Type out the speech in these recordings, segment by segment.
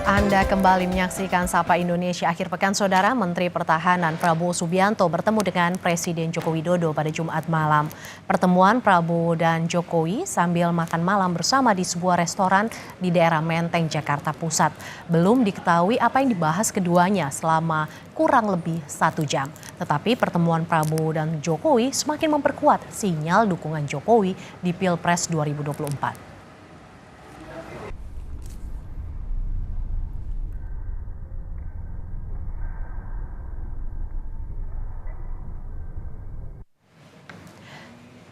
Anda kembali menyaksikan Sapa Indonesia Akhir Pekan, Saudara. Menteri Pertahanan Prabowo Subianto bertemu dengan Presiden Joko Widodo pada Jumat malam. Pertemuan Prabowo dan Jokowi sambil makan malam bersama di sebuah restoran di daerah Menteng, Jakarta Pusat. Belum diketahui apa yang dibahas keduanya selama kurang lebih 1 jam. Tetapi pertemuan Prabowo dan Jokowi semakin memperkuat sinyal dukungan Jokowi di Pilpres 2024.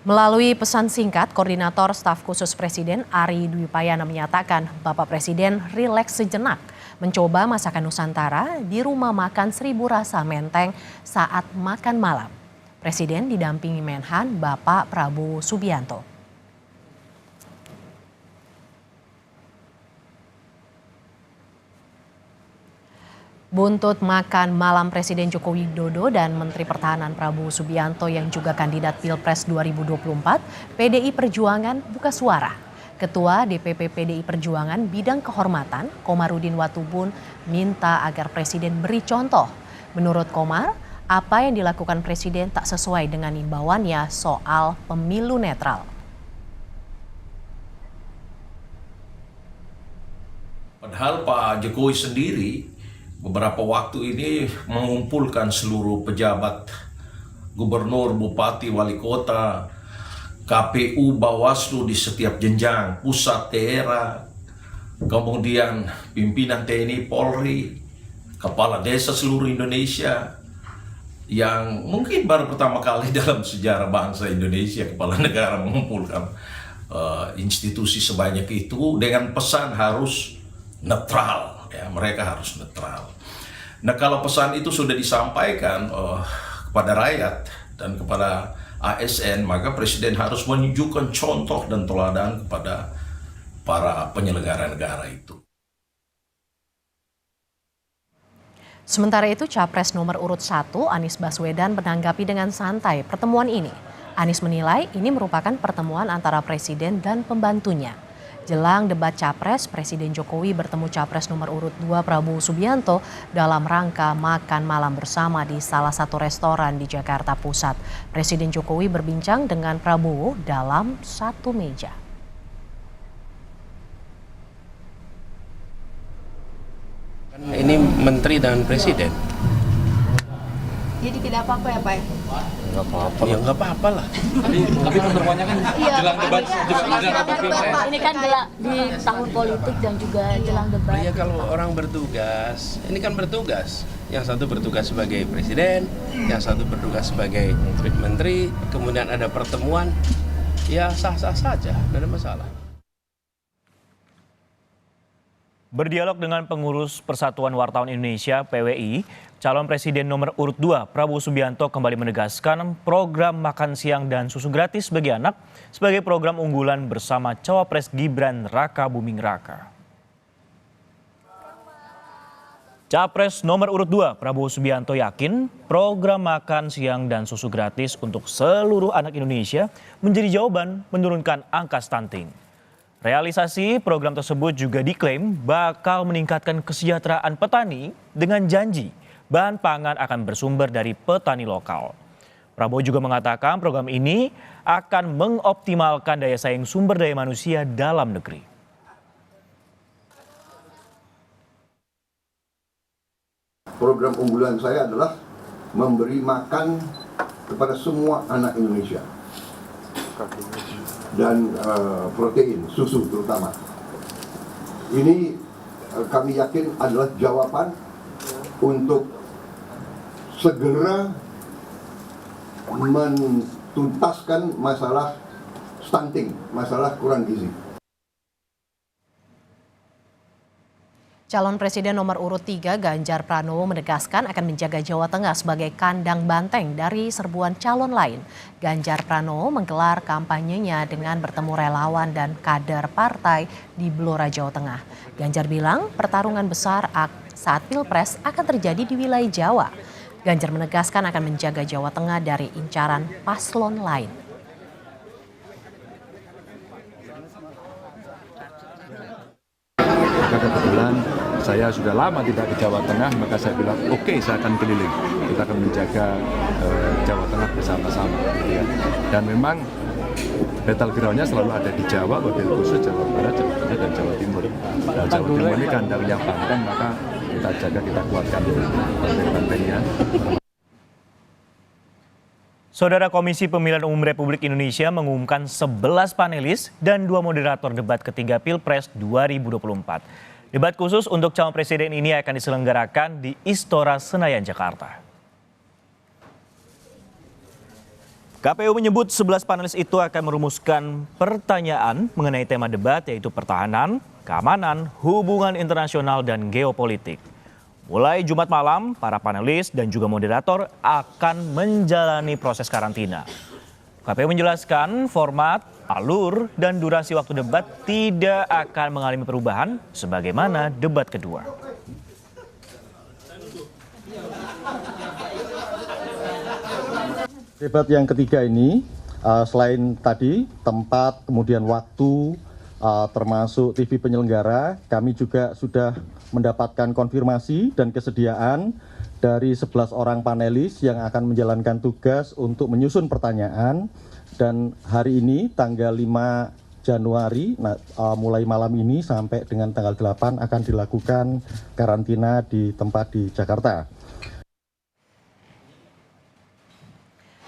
Melalui pesan singkat, Koordinator Staf Khusus Presiden Ari Dwi Payana menyatakan Bapak Presiden rileks sejenak mencoba masakan Nusantara di rumah makan Seribu Rasa Menteng saat makan malam. Presiden didampingi Menhan Bapak Prabowo Subianto. Buntut makan malam Presiden Joko Widodo dan Menteri Pertahanan Prabowo Subianto yang juga kandidat Pilpres 2024, PDI Perjuangan buka suara. Ketua DPP PDI Perjuangan Bidang Kehormatan, Komarudin Watubun, minta agar Presiden beri contoh. Menurut Komar, apa yang dilakukan Presiden tak sesuai dengan imbauannya soal pemilu netral. Padahal Pak Jokowi sendiri beberapa waktu ini mengumpulkan seluruh pejabat, gubernur, bupati, wali kota, KPU, Bawaslu di setiap jenjang, pusat, daerah, kemudian pimpinan TNI, Polri, kepala desa seluruh Indonesia, yang mungkin baru pertama kali dalam sejarah bangsa Indonesia kepala negara mengumpulkan institusi sebanyak itu dengan pesan harus netral. Ya, mereka harus netral. Nah, kalau pesan itu sudah disampaikan kepada rakyat dan kepada ASN, maka Presiden harus menunjukkan contoh dan teladan kepada para penyelenggara negara itu. Sementara itu, Capres nomor urut 1 Anies Baswedan menanggapi dengan santai pertemuan ini. Anies menilai ini merupakan pertemuan antara Presiden dan pembantunya. Jelang debat Capres, Presiden Jokowi bertemu Capres nomor urut 2 Prabowo Subianto dalam rangka makan malam bersama di salah satu restoran di Jakarta Pusat. Presiden Jokowi berbincang dengan Prabowo dalam satu meja. Ini menteri dan presiden. Jadi tidak apa-apa ya Pak? Nggak apa-apa. Ya nggak apa-apa lah. Tapi pertemuannya kan jelang debat, Ini kan di tahun politik dan juga jelang debat. Ya kalau orang bertugas, ini kan bertugas. Yang satu bertugas sebagai presiden, yang satu bertugas sebagai menteri, kemudian ada pertemuan, ya sah-sah saja, tidak ada masalah. Berdialog dengan pengurus Persatuan Wartawan Indonesia (PWI), calon presiden nomor urut 2 Prabowo Subianto kembali menegaskan program makan siang dan susu gratis bagi anak sebagai program unggulan bersama Cawapres Gibran Raka Buming Raka. Capres nomor urut 2 Prabowo Subianto yakin program makan siang dan susu gratis untuk seluruh anak Indonesia menjadi jawaban menurunkan angka stunting. Realisasi program tersebut juga diklaim bakal meningkatkan kesejahteraan petani dengan janji bahan pangan akan bersumber dari petani lokal. Prabowo juga mengatakan program ini akan mengoptimalkan daya saing sumber daya manusia dalam negeri. Program unggulan saya adalah memberi makan kepada semua anak Indonesia. Dan protein, susu terutama. Ini kami yakin adalah jawaban untuk segera menuntaskan masalah stunting, masalah kurang gizi. Calon Presiden nomor urut 3 Ganjar Pranowo menegaskan akan menjaga Jawa Tengah sebagai kandang banteng dari serbuan calon lain. Ganjar Pranowo menggelar kampanyenya dengan bertemu relawan dan kader partai di Blora, Jawa Tengah. Ganjar bilang pertarungan besar saat Pilpres akan terjadi di wilayah Jawa. Ganjar menegaskan akan menjaga Jawa Tengah dari incaran paslon lain. Kebetulan saya sudah lama tidak ke Jawa Tengah, maka saya bilang oke, saya akan keliling. Kita akan menjaga Jawa Tengah bersama-sama. Gitu ya. Dan memang battleground-nya selalu ada di Jawa, wabil khusus Jawa Barat, Jawa Tengah, dan Jawa Timur. Nah, Jawa Timur ini kandang yang banteng, maka kita jaga, kita kuatkan banteng-bantengnya. Saudara, Komisi Pemilihan Umum Republik Indonesia mengumumkan 11 panelis dan 2 moderator debat ketiga Pilpres 2024. Debat khusus untuk calon presiden ini akan diselenggarakan di Istora Senayan, Jakarta. KPU menyebut 11 panelis itu akan merumuskan pertanyaan mengenai tema debat, yaitu pertahanan, keamanan, hubungan internasional, dan geopolitik. Mulai Jumat malam, para panelis dan juga moderator akan menjalani proses karantina. KPU menjelaskan format, alur, dan durasi waktu debat tidak akan mengalami perubahan sebagaimana debat kedua. Debat yang ketiga ini, selain tadi tempat, kemudian waktu, termasuk TV penyelenggara, kami juga sudah mendapatkan konfirmasi dan kesediaan dari 11 orang panelis yang akan menjalankan tugas untuk menyusun pertanyaan. Dan hari ini tanggal 5 Januari, mulai malam ini sampai dengan tanggal 8 akan dilakukan karantina di tempat di Jakarta.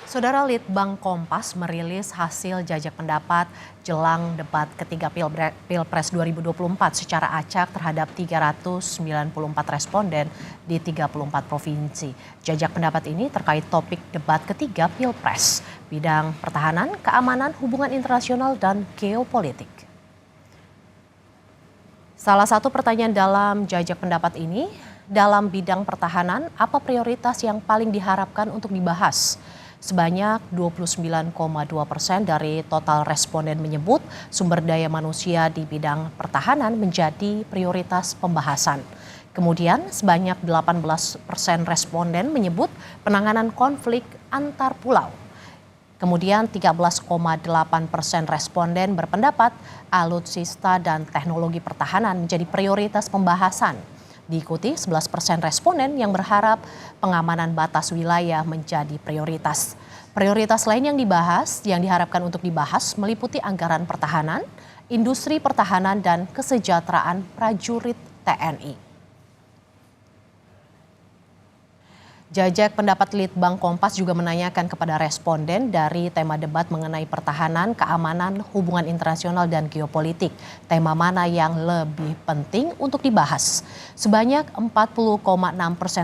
Saudara, Litbang Kompas merilis hasil jajak pendapat jelang debat ketiga Pilpres 2024 secara acak terhadap 394 responden di 34 provinsi. Jajak pendapat ini terkait topik debat ketiga Pilpres, bidang pertahanan, keamanan, hubungan internasional, dan geopolitik. Salah satu pertanyaan dalam jajak pendapat ini, dalam bidang pertahanan, apa prioritas yang paling diharapkan untuk dibahas? Sebanyak 29,2% dari total responden menyebut sumber daya manusia di bidang pertahanan menjadi prioritas pembahasan. Kemudian sebanyak 18% responden menyebut penanganan konflik antar pulau. Kemudian 13,8% responden berpendapat alutsista dan teknologi pertahanan menjadi prioritas pembahasan. Diikuti 11% responden yang berharap pengamanan batas wilayah menjadi prioritas. Prioritas lain yang diharapkan untuk dibahas meliputi anggaran pertahanan, industri pertahanan, dan kesejahteraan prajurit TNI. Jajak pendapat Litbang Kompas juga menanyakan kepada responden dari tema debat mengenai pertahanan, keamanan, hubungan internasional, dan geopolitik. Tema mana yang lebih penting untuk dibahas? Sebanyak 40,6%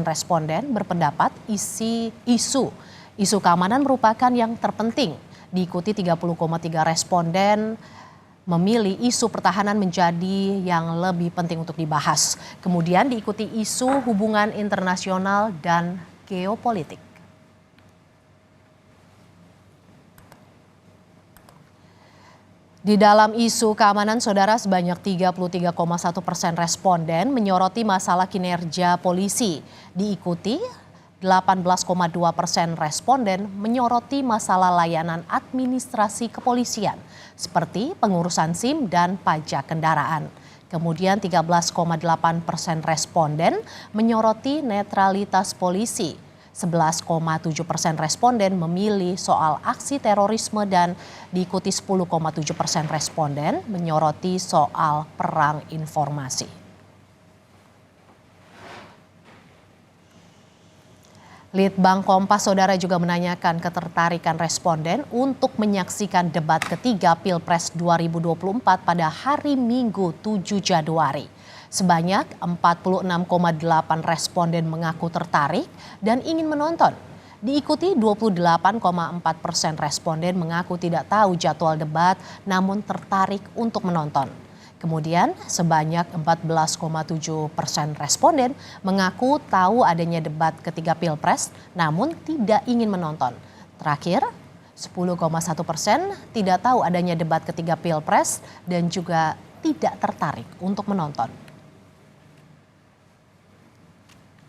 responden berpendapat isu keamanan merupakan yang terpenting. Diikuti 30,3 responden memilih isu pertahanan menjadi yang lebih penting untuk dibahas. Kemudian diikuti isu hubungan internasional dan geopolitik. Di dalam isu keamanan, saudara, sebanyak 33,1% responden menyoroti masalah kinerja polisi. Diikuti 18,2% responden menyoroti masalah layanan administrasi kepolisian, seperti pengurusan SIM dan pajak kendaraan. Kemudian 13,8% responden menyoroti netralitas polisi. 11,7% responden memilih soal aksi terorisme dan diikuti 10,7% responden menyoroti soal perang informasi. Litbang Kompas, saudara, juga menanyakan ketertarikan responden untuk menyaksikan debat ketiga Pilpres 2024 pada hari Minggu 7 Januari. Sebanyak 46,8 responden mengaku tertarik dan ingin menonton. Diikuti 28,4% responden mengaku tidak tahu jadwal debat namun tertarik untuk menonton. Kemudian sebanyak 14,7% responden mengaku tahu adanya debat ketiga Pilpres namun tidak ingin menonton. Terakhir, 10,1% tidak tahu adanya debat ketiga Pilpres dan juga tidak tertarik untuk menonton.